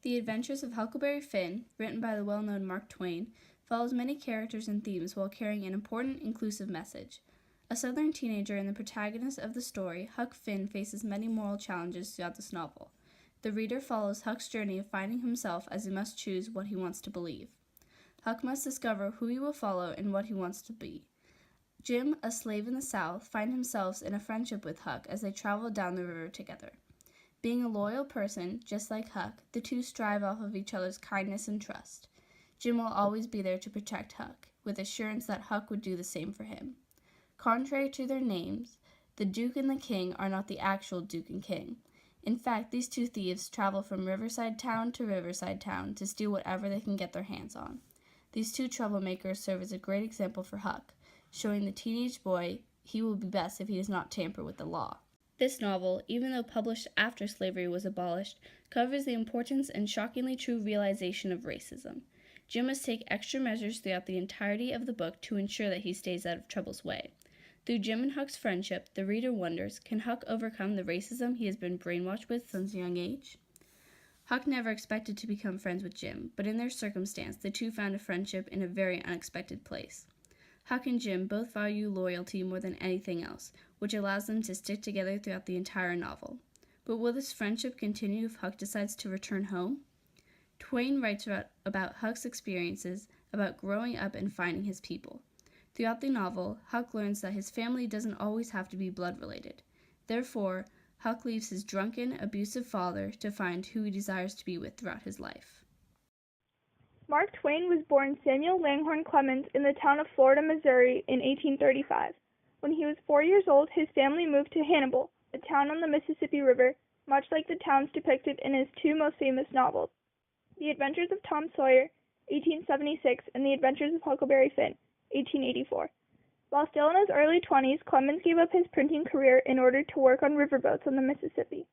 The Adventures of Huckleberry Finn, written by the well-known Mark Twain, follows many characters and themes while carrying an important inclusive message. A Southern teenager and the protagonist of the story, Huck Finn faces many moral challenges throughout this novel. The reader follows Huck's journey of finding himself as he must choose what he wants to believe. Huck must discover who he will follow and what he wants to be. Jim, a slave in the South, finds himself in a friendship with Huck as they travel down the river together. Being a loyal person, just like Huck, the two strive off of each other's kindness and trust. Jim will always be there to protect Huck, with assurance that Huck would do the same for him. Contrary to their names, the Duke and the King are not the actual Duke and King. In fact, these two thieves travel from riverside town to riverside town to steal whatever they can get their hands on. These two troublemakers serve as a great example for Huck, showing the teenage boy he will be best if he does not tamper with the law. This novel, even though published after slavery was abolished, covers the importance and shockingly true realization of racism. Jim must take extra measures throughout the entirety of the book to ensure that he stays out of trouble's way. Through Jim and Huck's friendship, the reader wonders, can Huck overcome the racism he has been brainwashed with since a young age? Huck never expected to become friends with Jim, but in their circumstance, the two found a friendship in a very unexpected place. Huck and Jim both value loyalty more than anything else, which allows them to stick together throughout the entire novel. But will this friendship continue if Huck decides to return home? Twain writes about Huck's experiences, about growing up and finding his people. Throughout the novel, Huck learns that his family doesn't always have to be blood-related. Therefore, Huck leaves his drunken, abusive father to find who he desires to be with throughout his life. Mark Twain was born Samuel Langhorne Clemens in the town of Florida, Missouri in 1835. When he was 4 years old, his family moved to Hannibal, a town on the Mississippi River, much like the towns depicted in his two most famous novels, The Adventures of Tom Sawyer, 1876, and The Adventures of Huckleberry Finn, 1884. While still in his early 20s, Clemens gave up his printing career in order to work on riverboats on the Mississippi.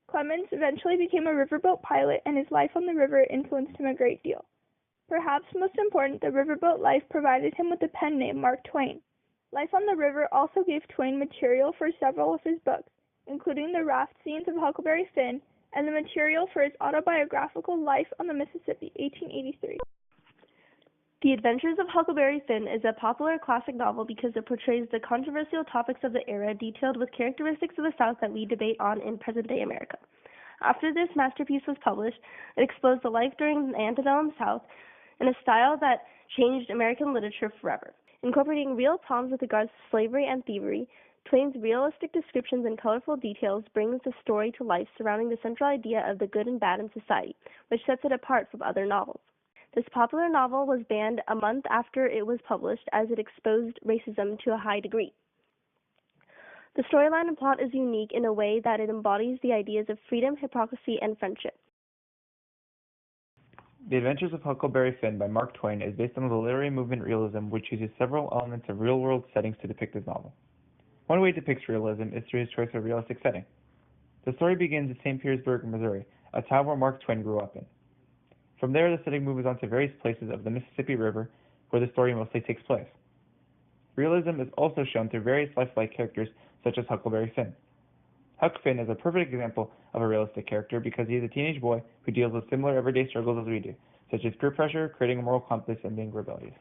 Clemens eventually became a riverboat pilot, and his life on the river influenced him a great deal. Perhaps most important, the riverboat life provided him with the pen name Mark Twain. Life on the river also gave Twain material for several of his books, including the raft scenes of Huckleberry Finn and the material for his autobiographical Life on the Mississippi, 1883. The Adventures of Huckleberry Finn is a popular classic novel because it portrays the controversial topics of the era detailed with characteristics of the South that we debate on in present-day America. After this masterpiece was published, it exposed the life during the antebellum South in a style that changed American literature forever. Incorporating real problems with regards to slavery and thievery, Twain's realistic descriptions and colorful details brings the story to life surrounding the central idea of the good and bad in society, which sets it apart from other novels. This popular novel was banned a month after it was published as it exposed racism to a high degree. The storyline and plot is unique in a way that it embodies the ideas of freedom, hypocrisy, and friendship. The Adventures of Huckleberry Finn by Mark Twain is based on the literary movement realism, which uses several elements of real-world settings to depict his novel. One way it depicts realism is through his choice of realistic setting. The story begins in St. Petersburg, Missouri, a town where Mark Twain grew up in. From there, the setting moves on to various places of the Mississippi River, where the story mostly takes place. Realism is also shown through various lifelike characters, such as Huckleberry Finn. Huck Finn is a perfect example of a realistic character because he is a teenage boy who deals with similar everyday struggles as we do, such as peer pressure, creating a moral compass, and being rebellious.